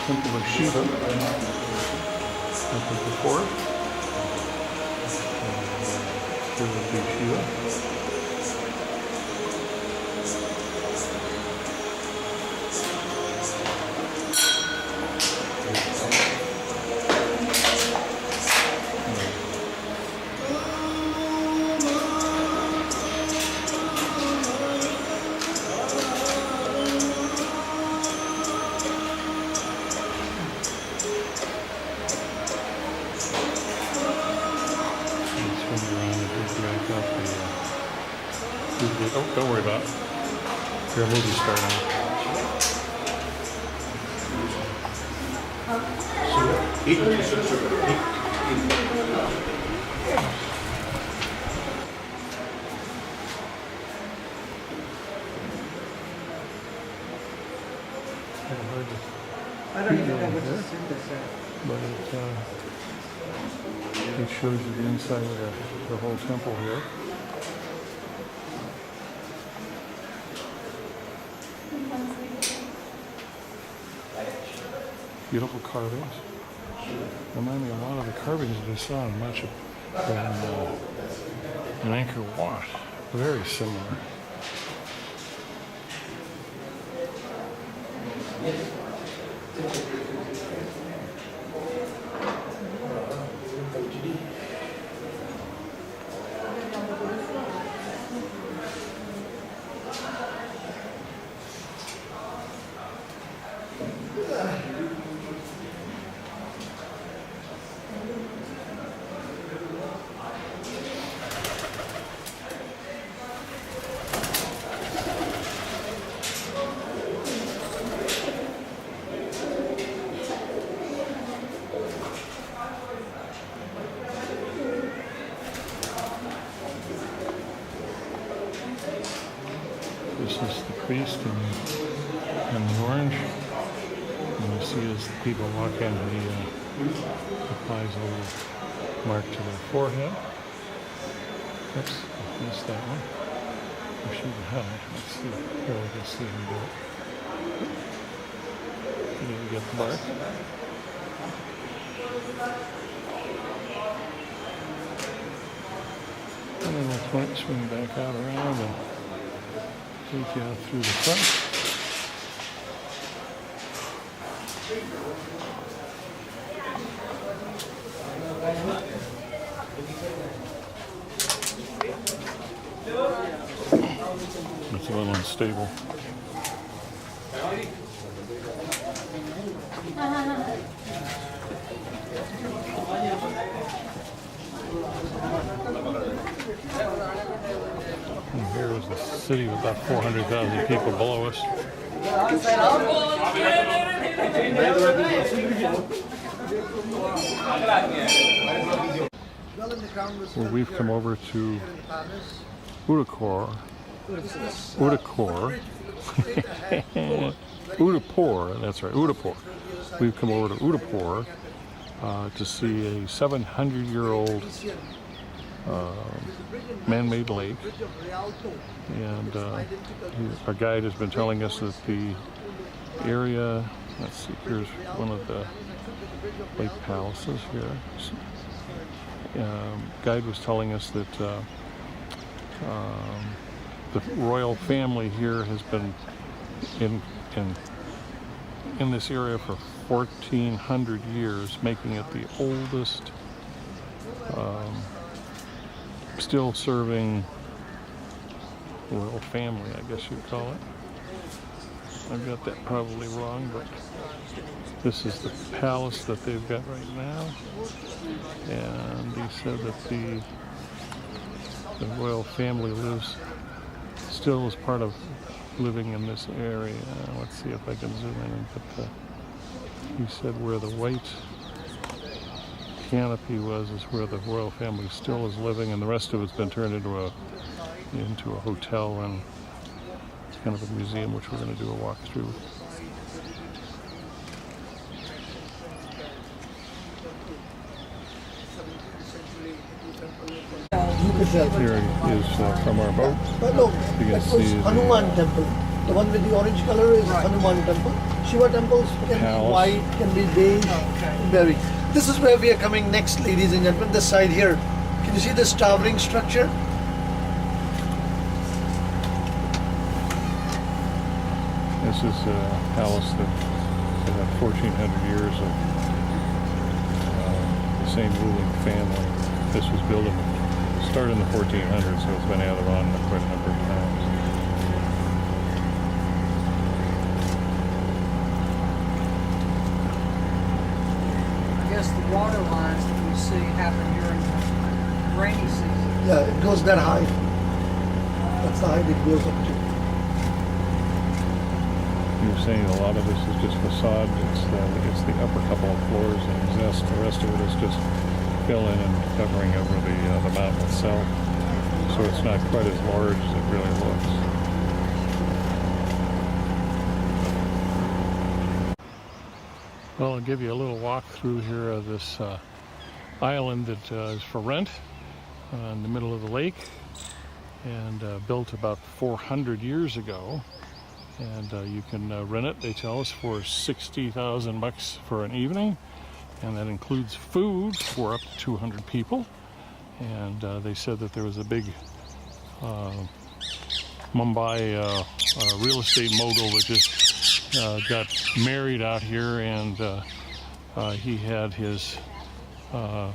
Temple of Shiva, like before. Here would be Shiva. Oh, don't worry about it. Your movie star now. I don't even know what to send this at. But it shows you the inside of the whole temple here. Beautiful carvings. Remind me a lot of the carvings that I saw in Machu in Angkor Wat. Very similar. This is the priest in the orange. And you see as the people walk in, he applies a little mark to their forehead. Oops, I missed that one. I should have. Let's see. Here we can see him do it. You get the mark. And then we'll swing back out around and take you out through the front. It's a little unstable. And here is the city with about 400,000 people below us. Well, we've come over to Udaipur. Udaipur, that's right, Udaipur. We've come over to Udaipur to see a 700-year-old man-made lake, and our guide has been telling us that the area, let's see, here's one of the lake palaces here. Guide was telling us that the royal family here has been in this area for 1,400 years, making it the oldest still serving royal family, I guess you'd call it. I've got that probably wrong, but this is the palace that they've got right now. And he said that the royal family lives still as part of living in this area. Let's see if I can zoom in and put he said where the white canopy was is where the royal family still is living, and the rest of it's been turned into a hotel and kind of a museum, which we're going to do a walk through. You could tell. Here is from our boat. No, You can that was see the Hanuman temple. The one with the orange color is Hanuman temple. Shiva temples can Palace. be white, can be beige, can vary. This is where we are coming next, ladies and gentlemen. This side here. Can you see this towering structure? This is a palace that had 1,400 years of the same ruling family. This was built started in the 1400s, so it's been added on quite a number of times. I guess the water lines that we see happen during the rainy season. Yeah, it goes that high. That's the height it goes up to. You were saying a lot of this is just facade. It's the upper couple of floors and the rest of it is just fill in and covering over the mountain itself. So it's not quite as large as it really looks. Well, I'll give you a little walk through here of this island that is for rent in the middle of the lake, and built about 400 years ago. And you can rent it, they tell us, for 60,000 bucks for an evening, and that includes food for up to 200 people. And they said that there was a big Mumbai real estate mogul that just got married out here, and he had his, I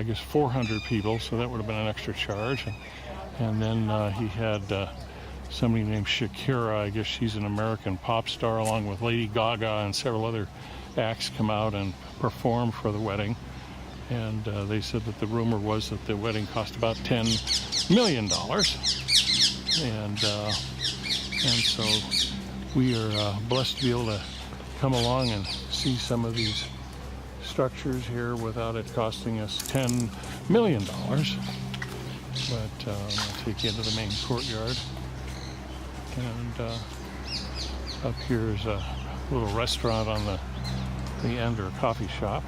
guess, 400 people, so that would have been an extra charge. And then he had somebody named Shakira. I guess she's an American pop star, along with Lady Gaga and several other acts, come out and perform for the wedding. And they said that the rumor was that the wedding cost about $10 million. And so we are blessed to be able to come along and see some of these structures here without it costing us $10 million. But I'll take you into the main courtyard. And up here is a little restaurant on the end, or a coffee shop.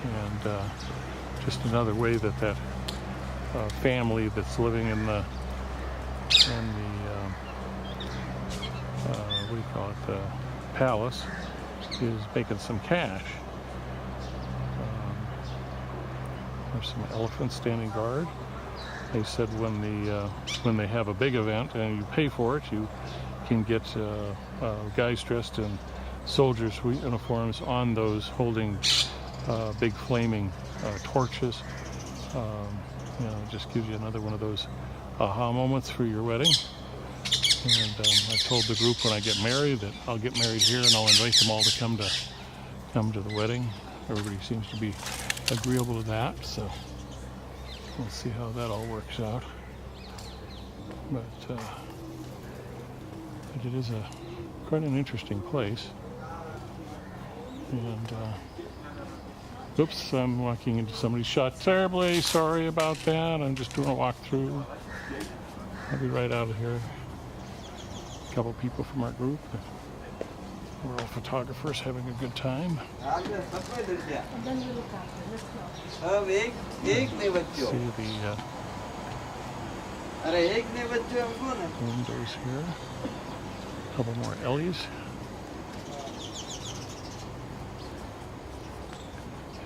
And just another way that family that's living in the what do you call it, the palace, is making some cash. There's some elephants standing guard. They said when they have a big event and you pay for it, you can get guys dressed in soldiers' uniforms on those, holding big flaming torches. It just gives you another one of those aha moments for your wedding. And I told the group when I get married that I'll get married here, and I'll invite them all to come to the wedding. Everybody seems to be agreeable to that, so we'll see how that all works out. But it is quite an interesting place. And oops, I'm walking into somebody's shot terribly. Sorry about that. I'm just doing a walkthrough. I'll be right out of here. A couple people from our group. We're all photographers having a good time. See the windows here. A couple more Ellies.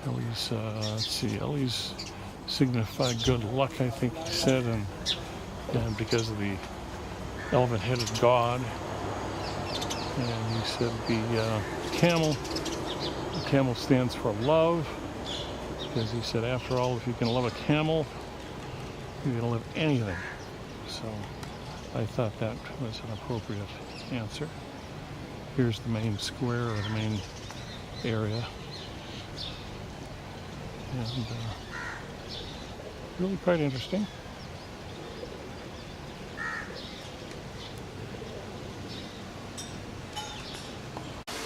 Ellies, let's see, Ellies signify good luck, I think he said, and because of the elephant-headed god. And he said the camel stands for love, because he said, after all, if you can love a camel, you can love anything. So I thought that was an appropriate answer. Here's the main square, or the main area. And really quite interesting.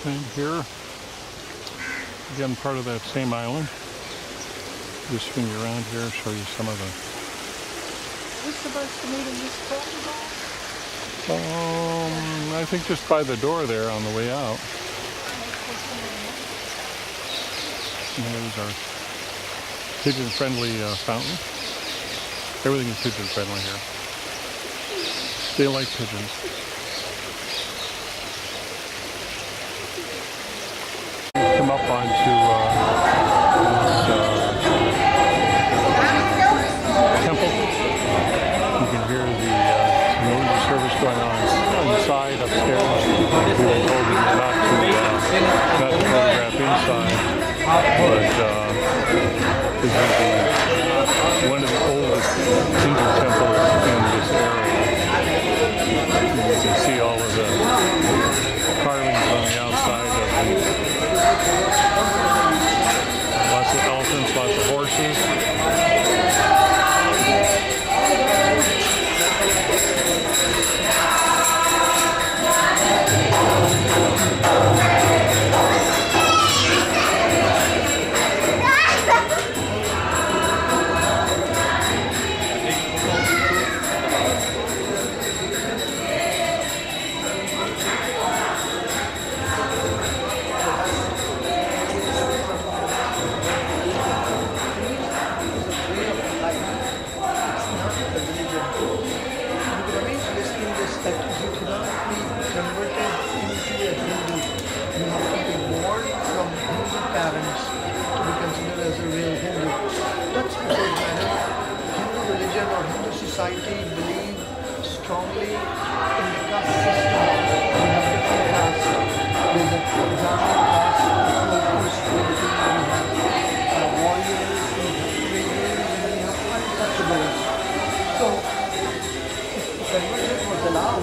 And here, again, part of that same island. Just swing you around here, show you some of the... We're supposed to meet in this courtyard? I think just by the door there on the way out. And there's our pigeon-friendly fountain. Everything is pigeon-friendly here. They like pigeons. Come up onto this temple. You can hear the religious service going on inside upstairs. We were told that you're not to photograph inside, but this is one of the oldest Hindu temples in this area. You can see all of the carvings on the outside of the lots of elephants, lots of horses. Society believe strongly in the caste system. We have different castes. There's a Brahmin caste, spirituality, we have warriors, we have traders, and we have untouchables. So, if conversion was allowed,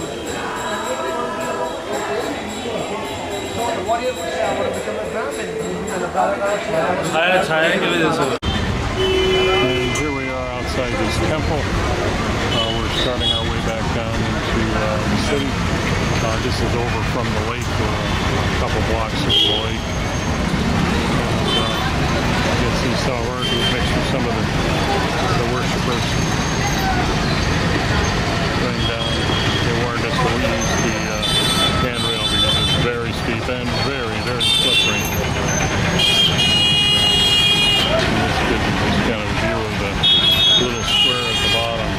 so the warrior would say, I want to become a Brahmin. And a Brahmin would say, And here we are outside this temple. We're starting our way back down into the city. This is over from the lake, a couple blocks from the lake. And, I guess you saw where it was mixed with some of the worshipers going down. They warned us to use the handrail because it's very steep and very, very slippery. And this gives you this kind of view of the little square at the bottom.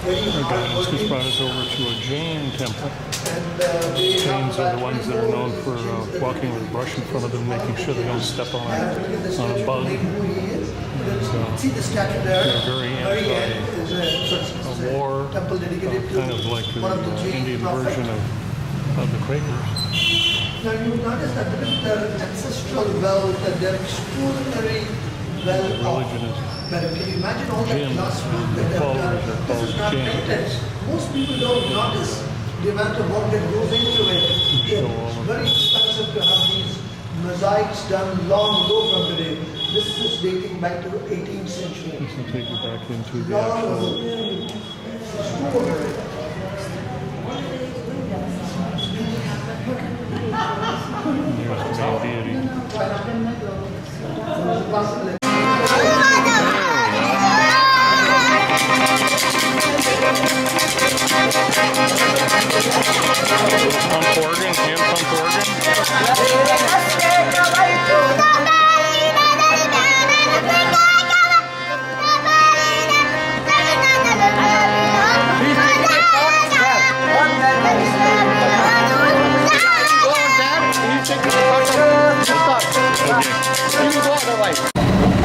Our guidance just brought us over to a Jain temple. Jains are the ones that are known for walking with a brush in front of them, making sure they don't step on a bug. see the statue there. They're very anti-war, kind of like the Indian version of the Quakers. Now you notice that their ancestral wealth and their extraordinary wealth. Religion is But can you imagine all that Jim, glass work the that they've followers done? are This called is not Jain. painted. Most people don't notice the amount of work that goes into it. Show all It's of very expensive to have these mosaics done long ago from today. This is dating back to the 18th century. This will take you back into the Long actual ago. Extraordinary. there's the main deity. Pump organ, hand pump organ. Okay.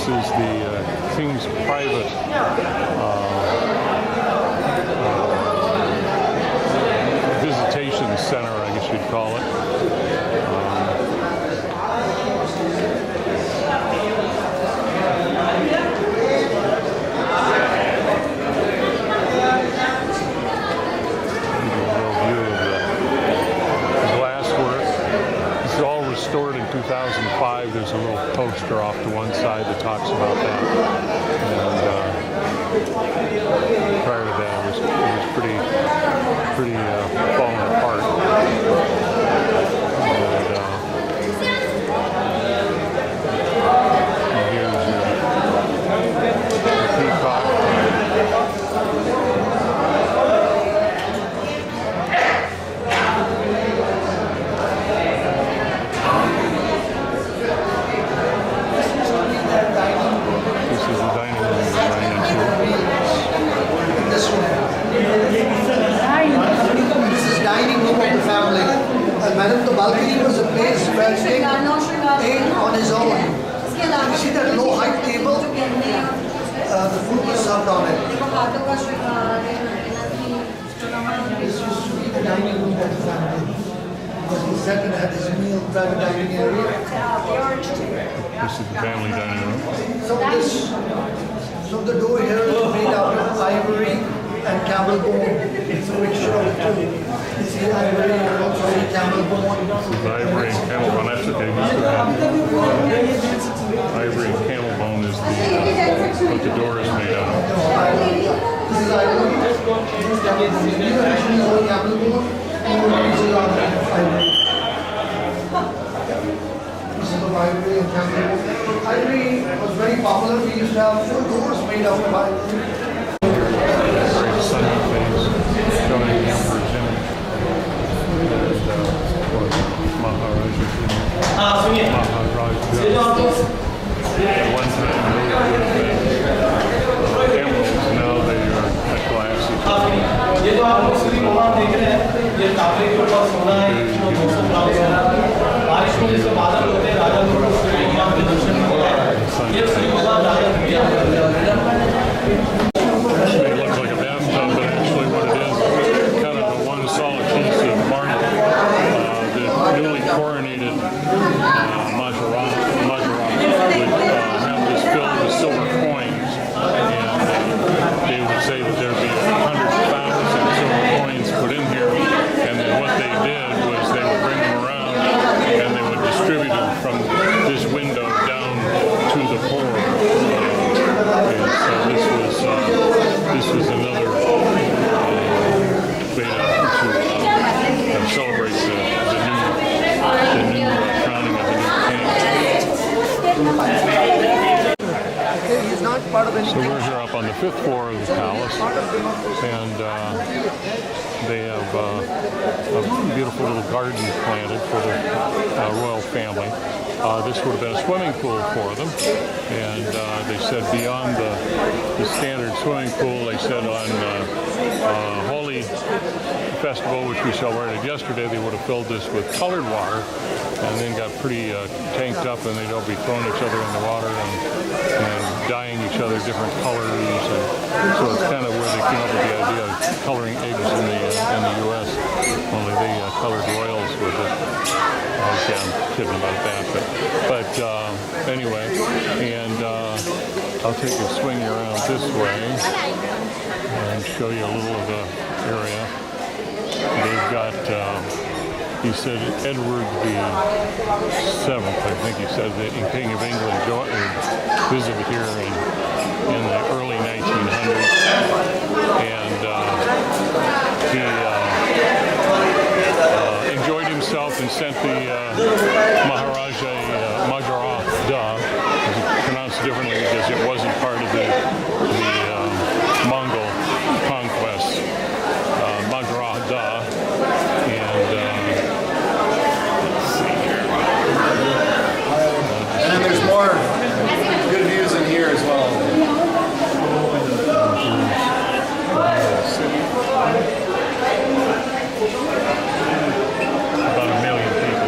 is the King's Private Visitation Center, I guess you'd call it. Restored in 2005. There's a little poster off to one side that talks about that. And prior to that, it was pretty falling apart. And here's the peacock. Madam, the balcony was a place where King ate on his own. You see that low height table? The food was served on it. This used to be the dining room of the family. Because he sat and had his meal, private dining area. This is the family dining room. So the door here is made out of ivory and camel bone. It's a mixture of the two. You see ivory and also camel bone. This is ivory and camel bone. That's okay. Ivory and camel bone is what the door is made out of. This is ivory. This is camel bone. These are actually all camel bone. Pieces are ivory. Pieces of ivory and camel bone. Ivory was very popular. We used to have full doors made out of ivory. Great sunny face, showing the emperor's image. Maharaja. At one time those would have been emeralds, now they are glassy. They look like a bathtub, but actually what it is kind of a one solid piece of marble. The newly coronated Maharaja would have this filled with silver coins, and they would say that there would be 100,000 silver coins put in here, and then what they did was they would bring them around and they would distribute them from this window down to the poor. And so this was another way to celebrate the new crowning of the new king. He's not part of any. So we're here up on the 5th floor of the palace, and they have a beautiful little garden planted for the royal family. This would have been a swimming pool for them, and they said beyond the standard swimming pool, they said on Holy Festival, which we celebrated yesterday, they would have filled this with colored water and then got pretty tanked up, and they'd all be throwing each other in the water and dyeing each other different colors. And so it's kind of where they came up with the idea of coloring eggs in the U.S. Only they colored royals with it. Okay, I'm kidding about that, but anyway, and I'll take a swing around this way and show you a little of the area. They've got, he said Edward VII, I think he said, the King of England visited here in the early 1900s, and he enjoyed himself and sent the Maharaja Majra Da, pronounced differently because it wasn't part of the Mongol conquest, Majra Da, and let's see here. And then there's more good views in here as well. About 1 million people.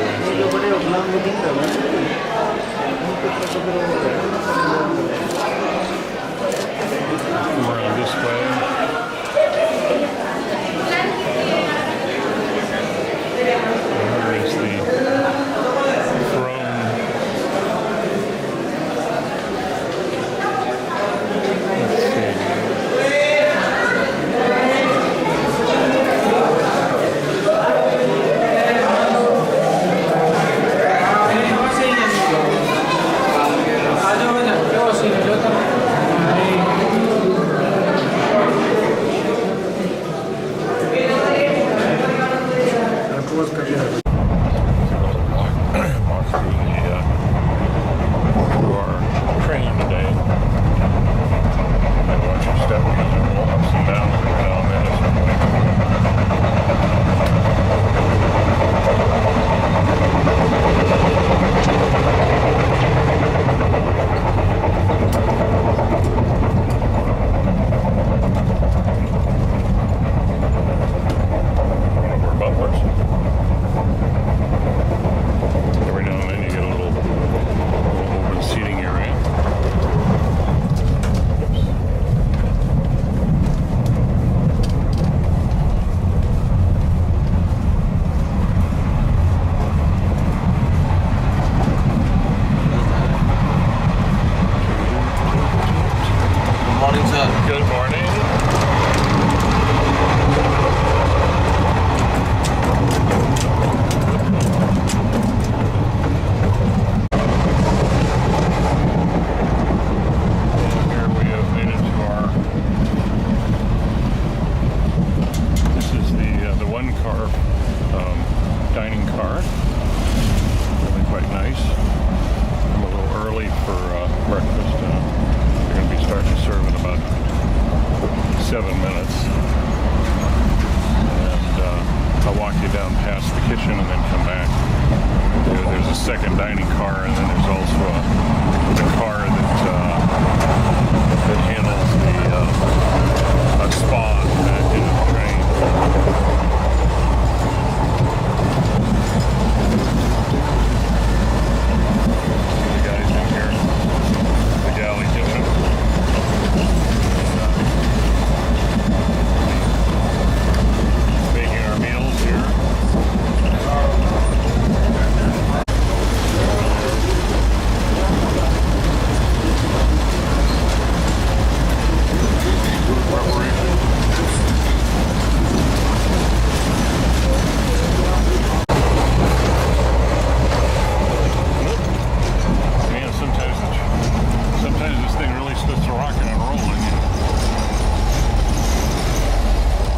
dining car, and then there's also a car that handles a spa in the train. See the guys in here, the galley kitchen. Making our meals here. Man, sometimes this thing really starts rocking and rolling.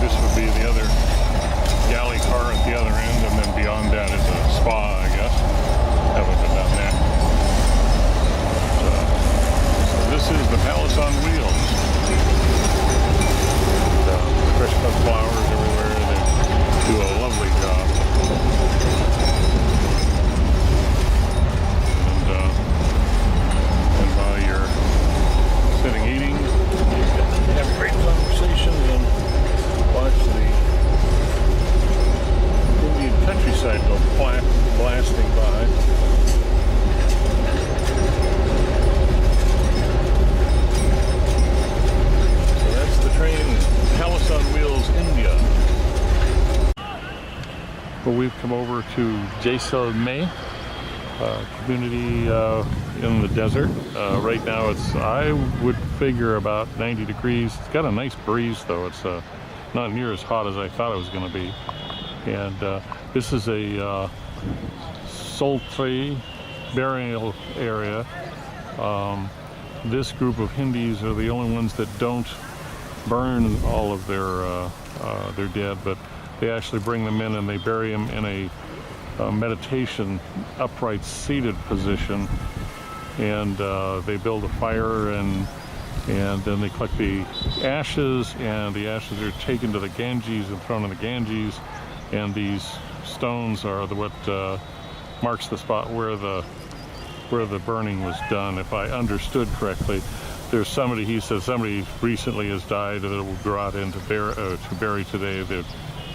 This would be the other galley car at the other end, and then beyond that is a spa, I guess. Haven't been down there. So this is the Palace on Wheels. Fresh cut flowers everywhere. They do a lovely job. And while you're sitting eating, you can have great conversations and watch the Indian countryside go blasting by. So that's the train, Palace on Wheels, India. Well, we've come over to Jaisalmer, community in the desert. Right now it's, I would figure, about 90 degrees. It's got a nice breeze though. It's not near as hot as I thought it was going to be. And this is a Sultri burial area. This group of Hindus are the only ones that don't burn all of their dead, but they actually bring them in and they bury them in a meditation upright seated position, and they build a fire, and then they collect the ashes, and the ashes are taken to the Ganges and thrown in the Ganges, and these stones are what marks the spot where the burning was done. If I understood correctly, there's somebody, he says somebody recently has died that will go out in to bury today.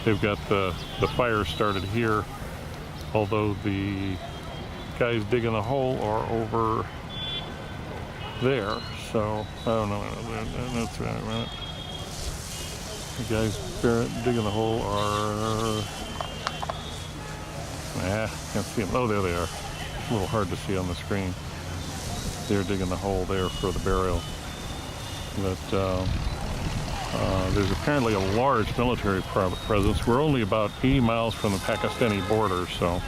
They've got the fire started here, although the guys digging the hole are over there. So I don't know. That's right. The guys digging the hole are, can't see them. Oh, there they are. It's a little hard to see on the screen. They're digging the hole there for the burial. But there's apparently a large military presence. We're only about 80 miles from the Pakistani border, so,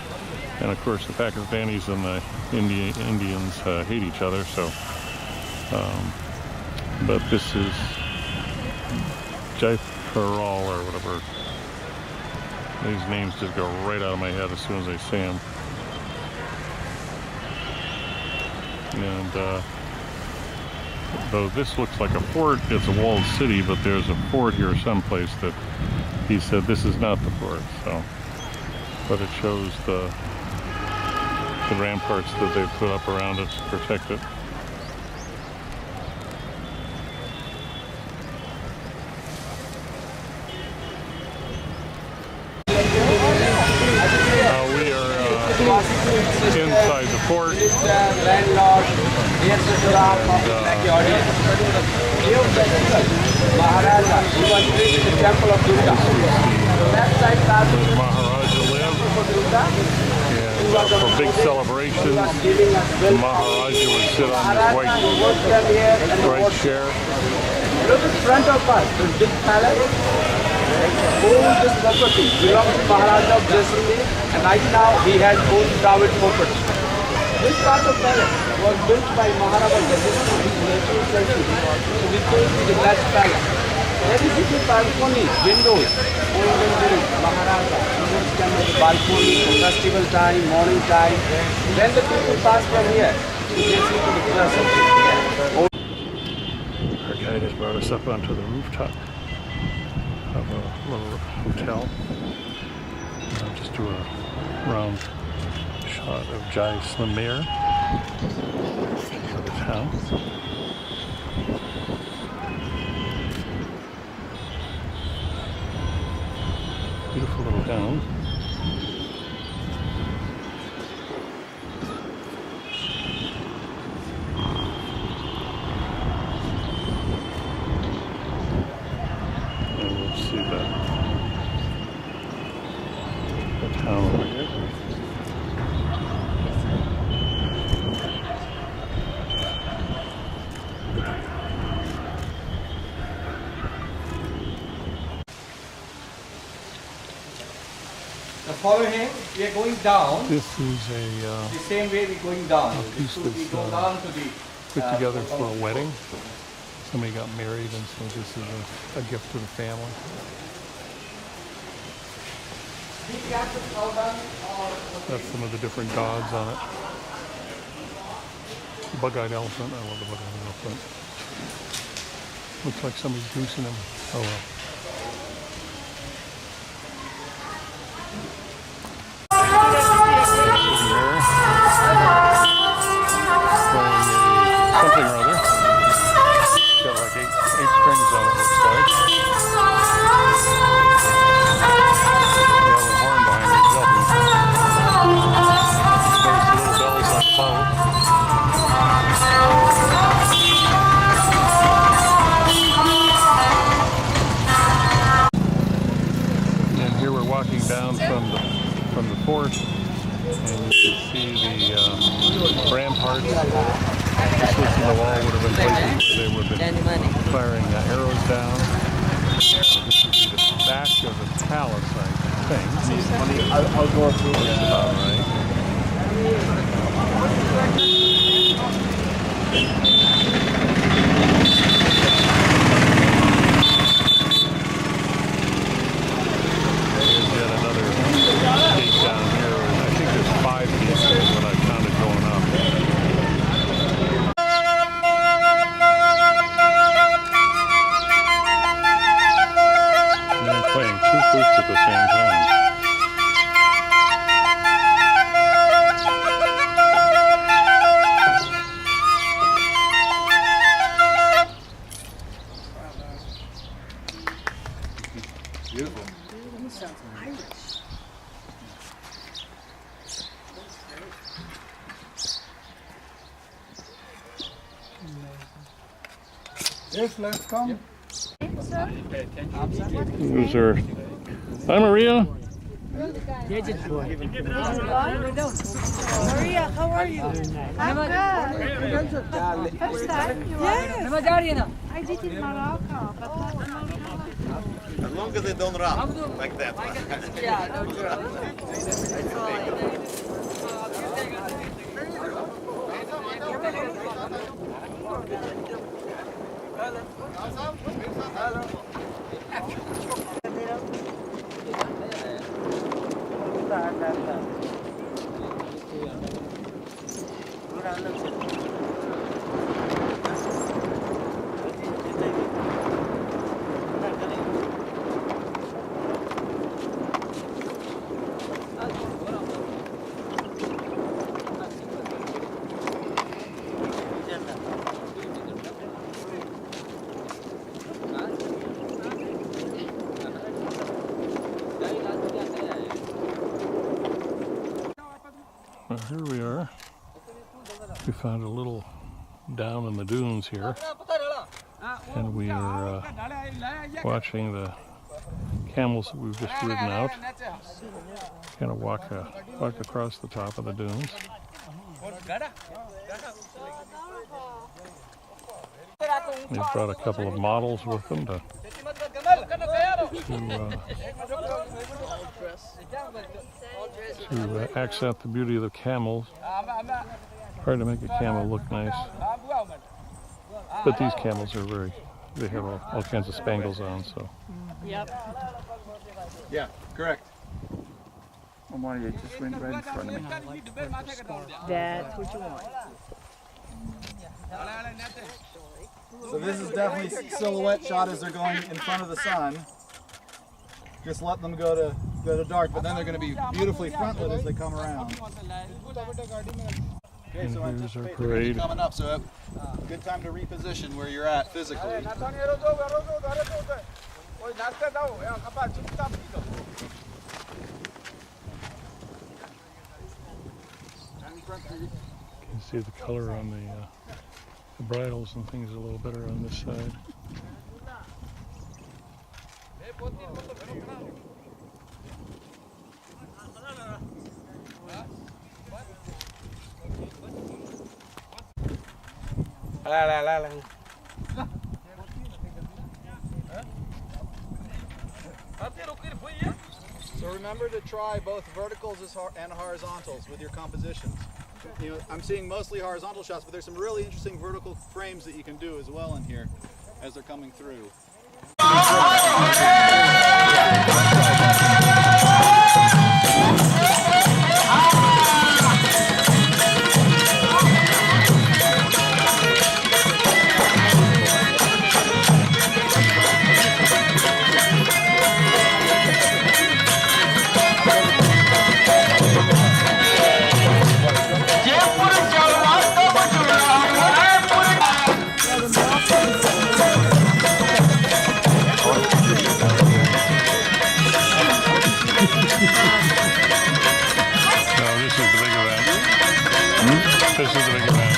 and of course the Pakistanis and the Indians hate each other, so, but this is Jaiparal or whatever. These names just go right out of my head as soon as I see them. And though this looks like a fort, it's a walled city, but there's a fort here someplace that he said this is not the fort. So, but it shows the ramparts that they've put up around it to protect it. We are inside the fort. Maharaja, he was building the temple of Durga. That side Maharaja lived, and for big celebrations, the Maharaja would sit on this white chair. Look in front of us, the big palace. All this property belongs to Maharaja of Jaisalmer, and right now he has owned private property. This part of palace was built by Maharaja Jaisalmer in the 18th century. So we call it the Glass Palace. Every single balcony, windows, golden built Maharaja. Students come to the balcony for festival time, morning time. Then the people pass from here to Jaisalmer to the plaza. Our guide has brought us up onto the rooftop of a little hotel. I'll just do a round shot. part of Jaisalmer, the town. Beautiful little town. And we'll see the town over here. Follow him. We are going down. This is a The same way we're going down. piece So we that's, go down to the. put together for a wedding. Somebody got married, and so this is a gift to the family. That's some of the different dogs on it. Bug-eyed elephant. I love the bug-eyed elephant. Looks like somebody's goosing him. Oh well. Something or other. Got like eight strings on it, looks like. You have a horn behind me, jumping. There's little bells on the boat. And here we're walking down from the fort, and you can see the ramparts. This was the wall would have been places where they would have been firing arrows down. This would be the back of the palace, I think. I'll go through it. All right. There's yet another gate down here, and I think there's 5 gates when I counted going up. And they're playing 2 flutes at the same time. Beautiful. Yes, let's come. Who's there? Hi, Maria. Maria, how are you? I'm good. First time? Yes. I did in Morocco, but not in Morocco. As long as they don't run like that. Yeah, no joke. Well, here we are. We found a little down in the dunes here, and we are watching the camels that we've just ridden out. Kind of walk across the top of the dunes. They've brought a couple of models with them to accent the beauty of the camels. Hard to make a camel look nice. But these camels are they have all kinds of spangles on, so. Yep. Yeah, correct. Omar, you just went right in front of me. That's what you want. So this is definitely silhouette shot as they're going in front of the sun. Just let them go to that are dark, but then they're going to be beautifully frontlit as they come around. Okay, so And here's our anticipate they're gonna be parade. coming up, so good time to reposition where you're at physically. You can see the color on the bridles and things a little better on this side. So remember to try both verticals and horizontals with your compositions. You know, I'm seeing mostly horizontal shots, but there's some really interesting vertical frames that you can do as well in here as they're coming through. No, this is the big event. This is the big event.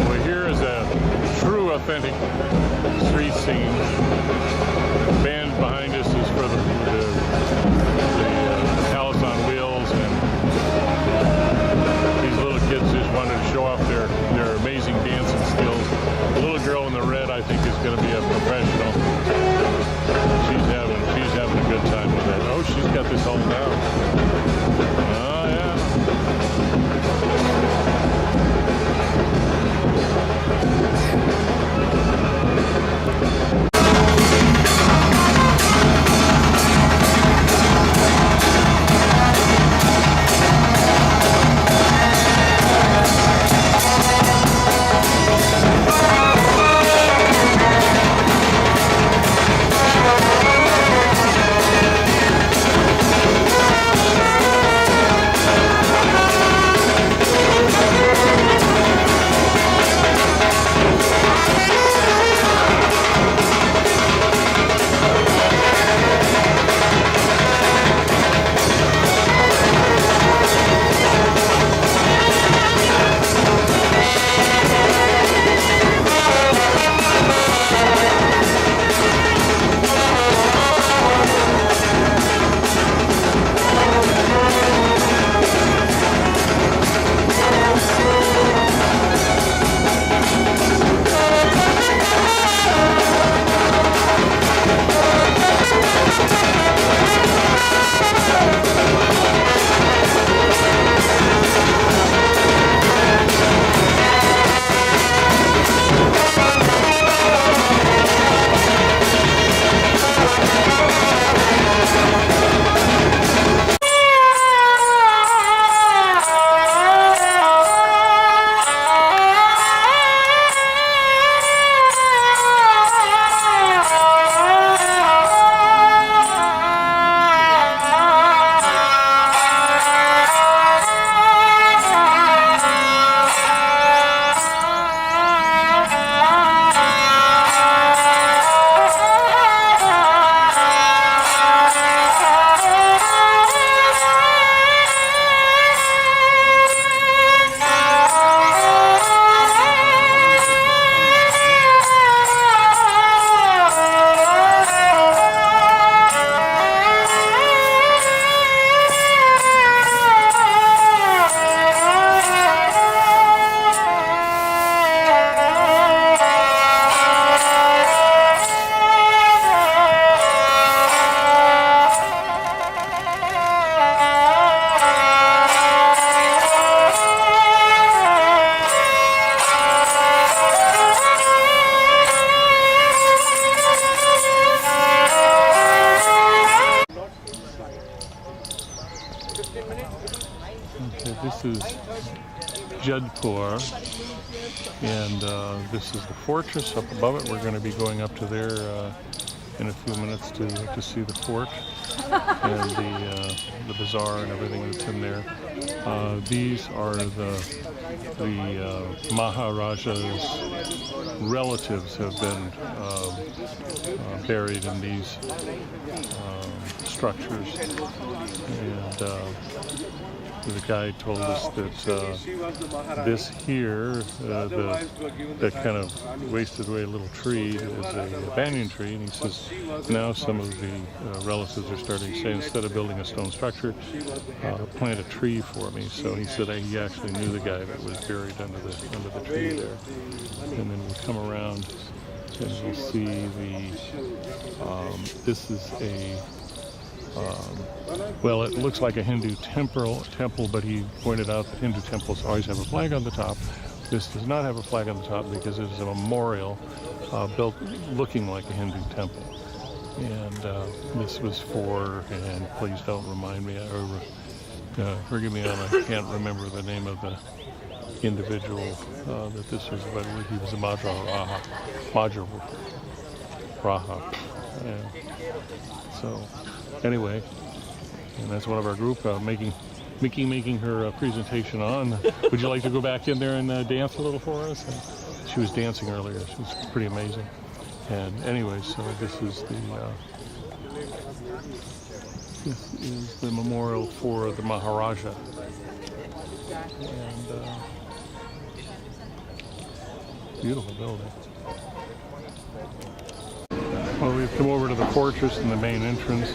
Well, here is a true, authentic street scene. The band behind us is for the Palace on Wheels, and these little kids just wanted to show off their amazing dancing skills. The little girl in the red, I think, is going to be a professional. She's having a good time with it. Oh, she's got this all down. Oh, yeah. is Jodhpur, and this is the fortress. Up above it, we're going to be going up to there in a few minutes to see the fort and the bazaar and everything that's in there. These are the Maharaja's relatives have been buried in these structures, and the guy told us that this here, that kind of wasted away little tree, is a banyan tree, and he says now some of the relatives are starting to say, instead of building a stone structure, plant a tree for me. So he said he actually knew the guy that was buried under the tree there. And then we'll come around and we'll see this is a well, it looks like a Hindu temple, but he pointed out that Hindu temples always have a flag on the top. This does not have a flag on the top because it is a memorial built looking like a Hindu temple. And this was for, and please don't remind me, or forgive me, I can't remember the name of the individual that this was, but he was a Maharaja. Yeah. So anyway, and that's one of our group making her presentation on. Would you like to go back in there and dance a little for us? And she was dancing earlier. She was pretty amazing. And anyway, so this is the memorial for the Maharaja. And beautiful building. Well, we've come over to the fortress and the main entrance,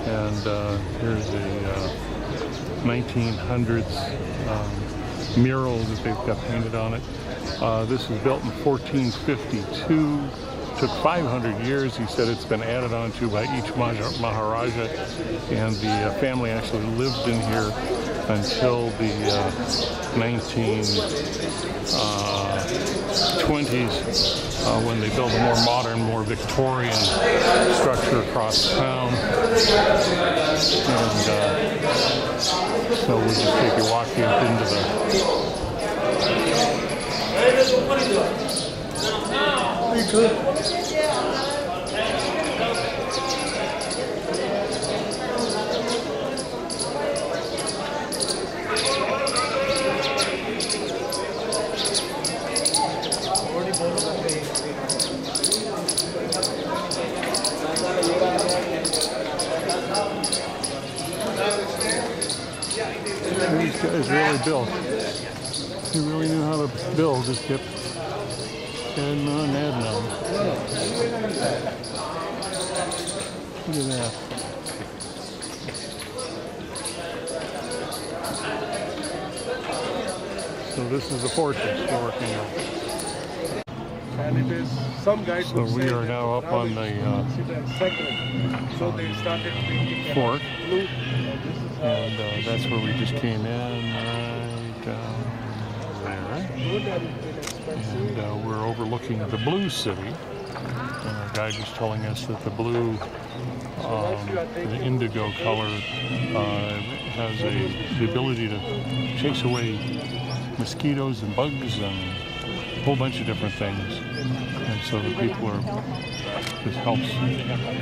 and here's a 1900s mural that they've got painted on it. This was built in 1452. Took 500 years. He said it's been added on to by each Maharaja, and the family actually lived in here until the 1920s when they built a more modern, more Victorian structure across town. And so we'll just take you walking up into the These guys really built. He really knew how to build. Just kept adding on, adding on. Look at that. So this is the fortress we're working on. And it is some guys. So we are now up on the so they started painting fort, blue. and that's where we just came in, right down there. And we're overlooking the Blue City. And our guide was telling us that the blue, the indigo color, has the ability to chase away mosquitoes and bugs and a whole bunch of different things. And so the people this helps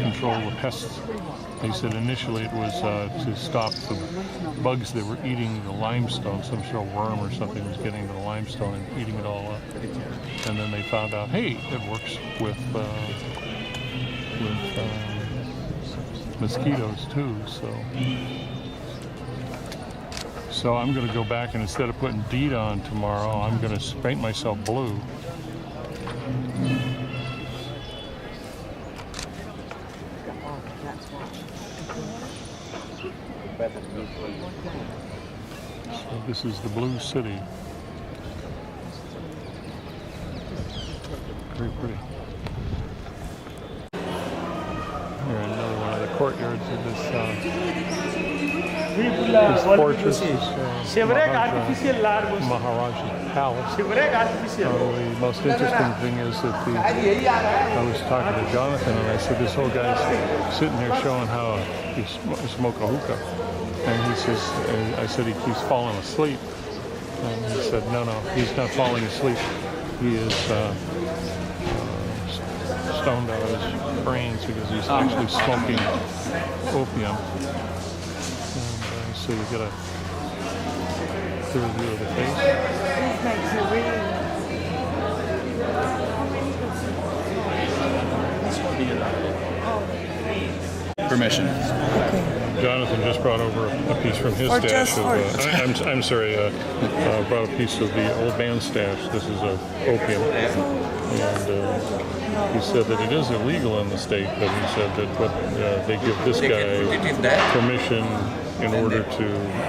control the pests. They said initially it was to stop the bugs that were eating the limestone. Some sort of worm or something was getting to the limestone and eating it all up. And then they found out, hey, it works with mosquitoes too. So I'm going to go back, and instead of putting DEET on tomorrow, I'm going to paint myself blue. So this is the Blue City. Very pretty. Here, another one of the courtyards of this fortress, Maharaja Palace. The most interesting thing is that I was talking to Jonathan, and I said this whole guy's sitting here showing how you smoke a hookah. And he says, I said he keeps falling asleep. And he said, no, he's not falling asleep. He is stoned out of his brains because he's actually smoking opium. And so you get a clear view of the face. This makes it really. Permission. Jonathan just brought over a piece from his Or stash just of, for- I'm sorry, brought a piece of the old man stash. This is opium. And he said that it is illegal in the state, but he said that they give this guy permission in order to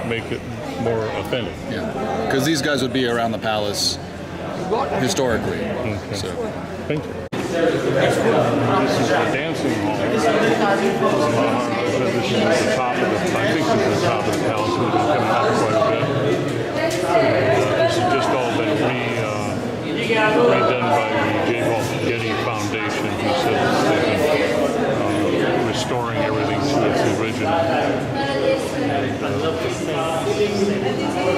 make it more authentic. Yeah, because these guys would be around the palace historically. Okay. So. Thank you. This is the dancing hall. This is at the top of the, I think this is the top of the palace. We've been coming out quite a bit. This has just all been redone by the J. Walter Getty Foundation. He said they've been restoring everything to its original.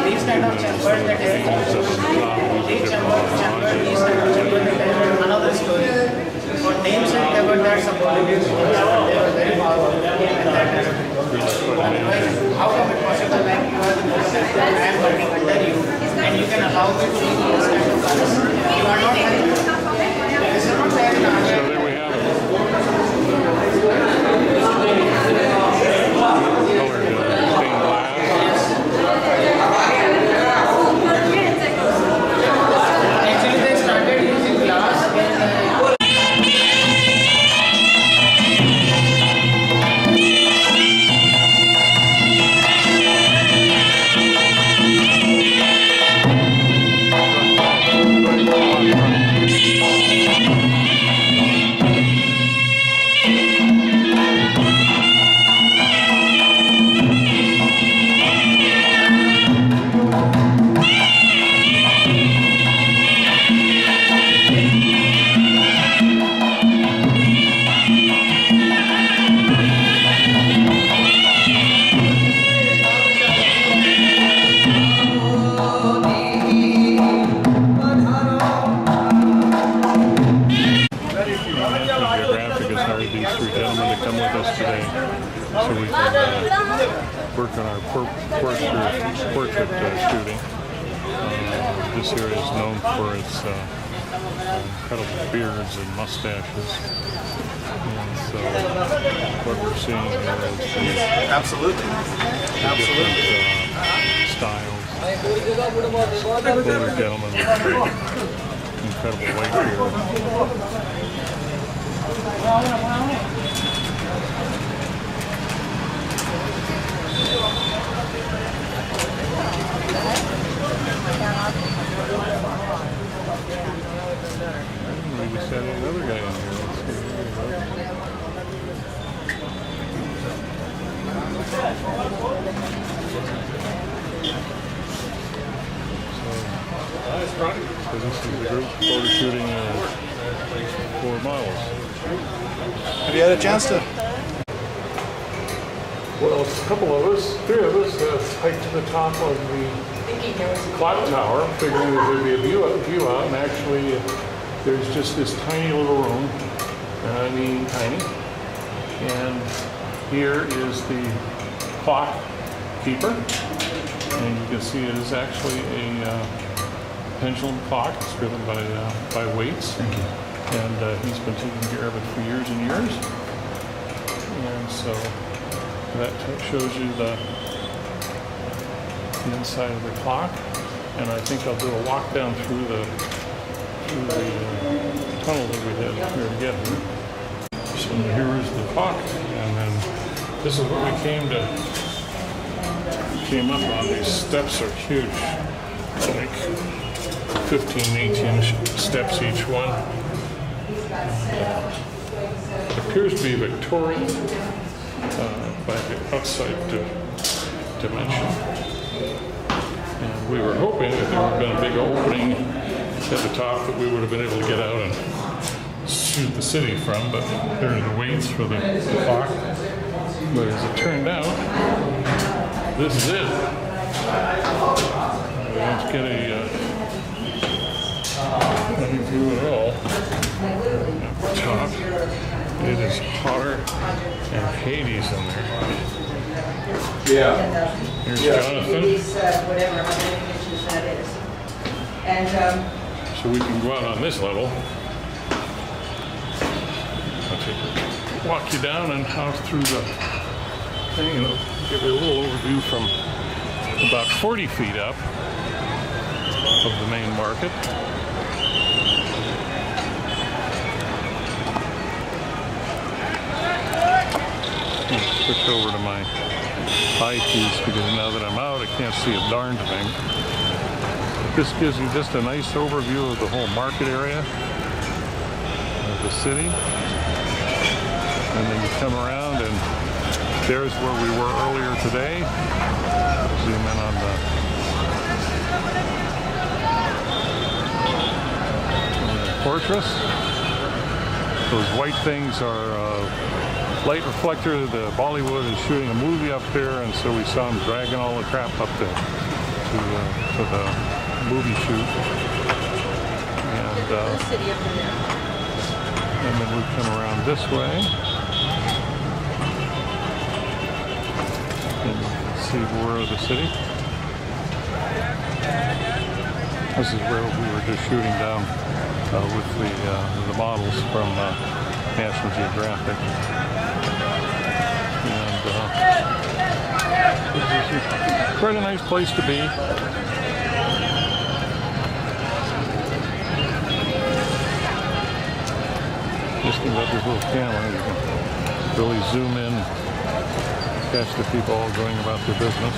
These kind of chambers that is each chamber another story. For names and cover that supported they were very powerful and that is how come it possible like you are the person I am working under you and you can allow me to do this kind of class. You are not having this is not there in our So there we have it. Colored stained glass. actually they started using glass when Geographic has hired these three gentlemen to come with us today so we can work on our portrait shooting. This area is known for its incredible beards and mustaches. And so what we're seeing here is Absolutely. the different styles. Older gentlemen with incredible white beard. We just had another guy in here. Let's see. So this is the group photo shooting 4 models. Have you had a chance to? Well, a couple of us, 3 of us, hiked to the top of the clock tower, figuring that there'd be a view out, and actually there's just this tiny little room, I mean tiny, and here is the clock keeper, and you can see it is actually a pendulum clock. It's driven by weights. And he's been taking care of it for years and years. And so that shows you the inside of the clock. And I think I'll do a walk down through the tunnel that we had here to get here. So here is the clock, and then this is what we came up on. These steps are huge, like 15, 18 steps each one. It appears to be Victorian by the outside dimension. And we were hoping that there would have been a big opening at the top that we would have been able to get out and shoot the city from, but there are the weights for the clock. But as it turned out, This is it. Let's get a view at all. At the top, it is hotter than Hades in there. Yeah. Here's Jonathan. Whatever, how many inches that is. And, So we can go out on this level. I'll walk you down and out through the thing, and I'll give you a little overview from about 40 feet up of the main market. Switch over to my eyepiece because now that I'm out, I can't see a darned thing. This gives you just a nice overview of the whole market area of the city. And then you come around and there's where we were earlier today. Zoom in on the fortress. Those white things are light reflector. The Bollywood is shooting a movie up there, and so we saw them dragging all the crap up there to the movie shoot. And then we come around this way. And you can see more of the city. This is where we were just shooting down with the models from National Geographic. And it's quite a nice place to be. Just about this little camera, you can really zoom in, catch the people all going about their business.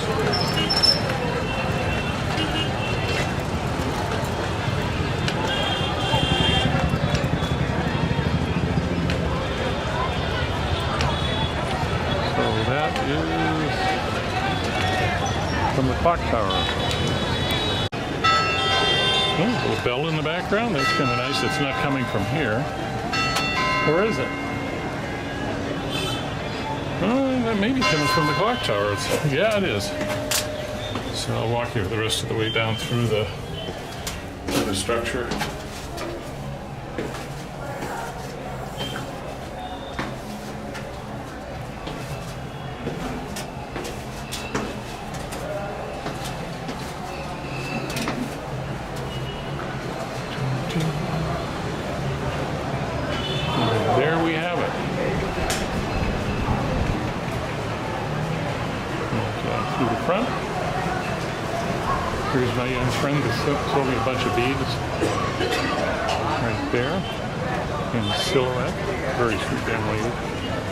So that is from the clock tower. Oh, a little bell in the background, that's kind of nice. It's not coming from here. Or is it? Oh, that may be coming from the clock tower. Yeah, it is. So I'll walk you the rest of the way down through the structure. There we have it. Through the front. Here's my young friend that sold me a bunch of beads. Right there. In silhouette. Very sweet young lady.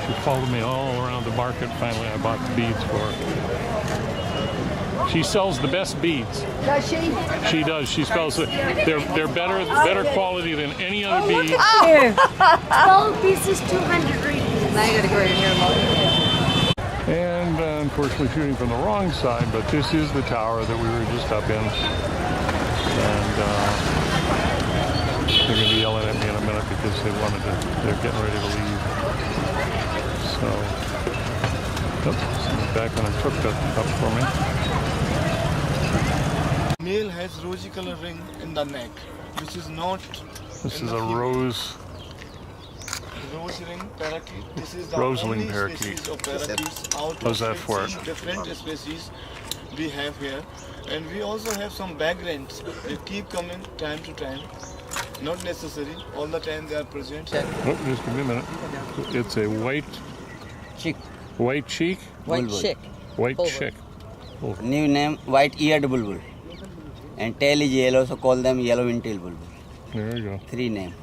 She followed me all around the market. Finally, I bought the beads for her. She sells the best beads. does she? She does. She sells it. They're better quality than any other bead. 12 pieces, 200 rupees. Now you gotta go in here and look. And unfortunately shooting from the wrong side, but this is the tower that we were just up in. And they're going to be yelling at me in a minute because they're getting ready to leave. So, oops, back when I took that up for me. Male has rosy color ring in the neck, which is not. This is a rose ring parakeet. This is the Roseling only parakeet. species of parakeets out How's of that for it? 16 different species we have here. And we also have some vagrants. They keep coming time to time. Not necessary. All the time they are present. Oh, just give me a minute. It's a white Chick. White cheek? White chick. White chick. Oh. New name, white-eared bulbul. And tail is yellow, so call them yellow-in-tail bulbul. There you go. 3 name.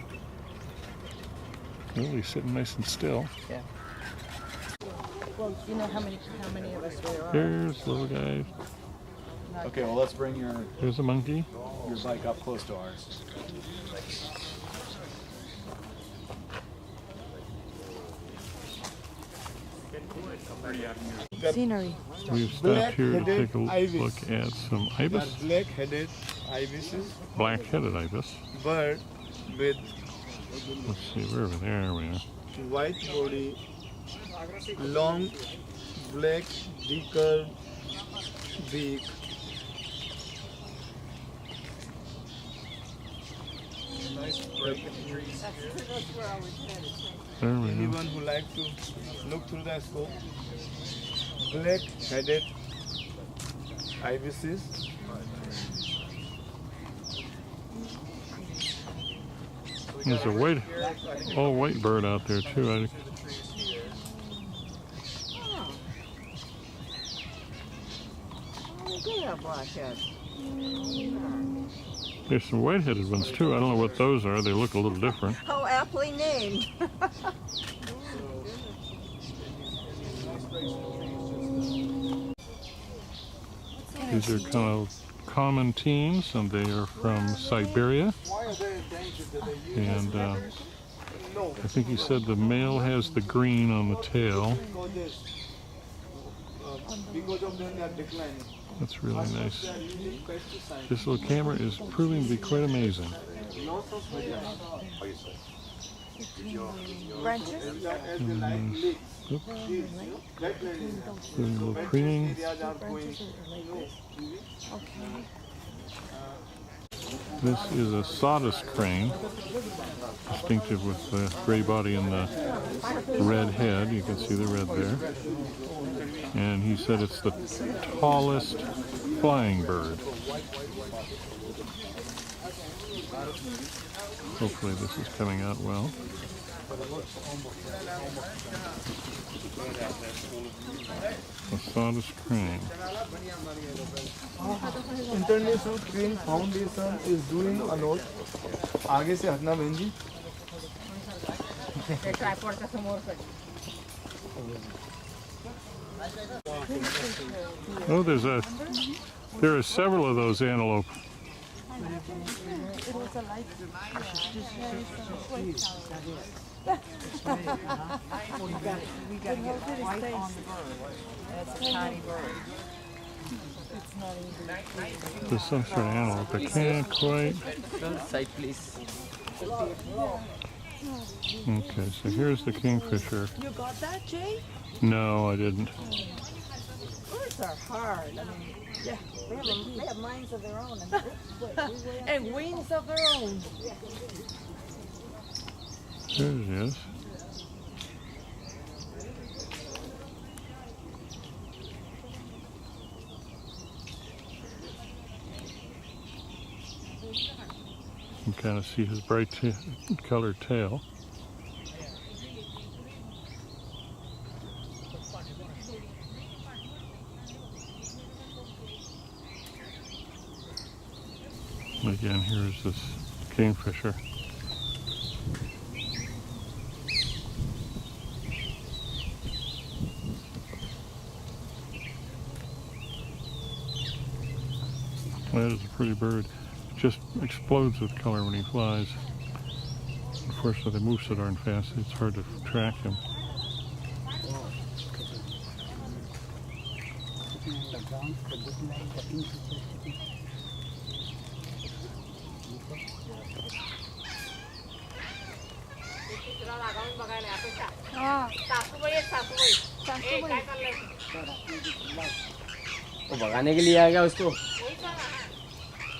Well, he's sitting nice and still. Yeah. Well, you know how many of us there are. There's little guy. Okay, well let's bring your There's a monkey. bike up close to ours. Scenery. We've stopped here to take a look at some ibis. Black-headed ibises. Black-headed ibis. Bird with Let's see, we're over there. We are. white body, long black decurved big. Nice bright trees. There we go. Anyone who likes to look through the scope, black-headed ibises. There's a white, all white bird out there too. There's some white-headed ones too. I don't know what those are. They look a little different. How aptly named. These are kind of common teams, and they are from Siberia. And I think he said the male has the green on the tail. Because of them, they are declining. That's really nice. This little camera is proving to be quite amazing. Doing a little preening. This is a sawdust crane, distinctive with the gray body and the red head. You can see the red there. And he said it's the tallest flying bird. Hopefully this is coming out well. A sawdust crane. International Crane Foundation is doing a note. आगे से हटना बहन जी. Oh, there are several of those antelope. There's some sort of antelope. I can't quite. Side, please. Okay, so here's the kingfisher. You got that, Jay? No, I didn't. Birds are hard. I mean, yeah, they have minds of their own and wings of their own. There it is. You can kind of see his bright colored tail. Again, here's this kingfisher. That is a pretty bird. It just explodes with color when he flies. Unfortunately, they move so darn fast, it's hard to track him. वो भगाने के लिए आ गया उसको.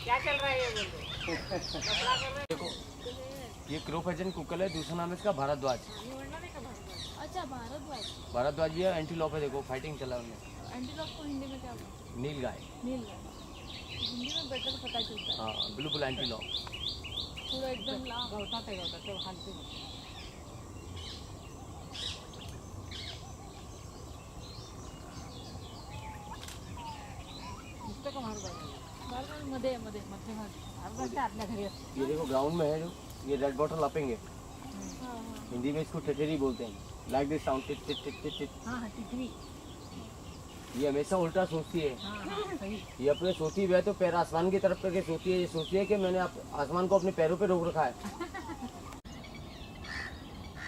क्या चल रहा है ये बोल? देखो, ये क्रो फेजन कुकल है. दूसरा नाम है इसका भारद्वाज. अच्छा, भारद्वाज. भारद्वाज भी है. एंटीलॉप है. देखो फाइटिंग चला उनमें. एंटीलॉप को हिंदी में क्या बोलते हैं? नील गाय. नील गाय. हिंदी में बेटर पता चलता है. हाँ, बिल्कुल एंटीलॉप. पूरा एकदम लाल गवतात है तो हालते हैं. ये देखो ग्राउंड में है जो ये रेड बॉटल लापेंगे. हिंदी में इसको टिटरी बोलते हैं. Like this sound tit tit tit tit. हाँ, टिटरी. ये हमेशा उल्टा सोचती है. ये अपने सोती हुई है तो पैर आसमान की तरफ करके सोती है. ये सोचती है कि मैंने आसमान को अपने पैरों पे रोक रखा है.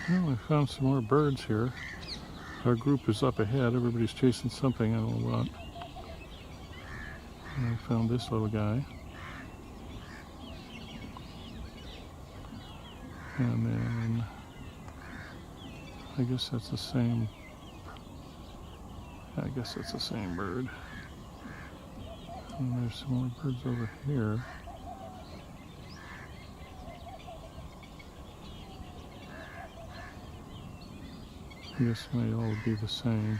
Well, I found some more birds here. Our group is up ahead. Everybody's chasing something, I don't know what. And I found this little guy. And then I guess that's the same bird. And there's some more birds over here. I guess they all be the same.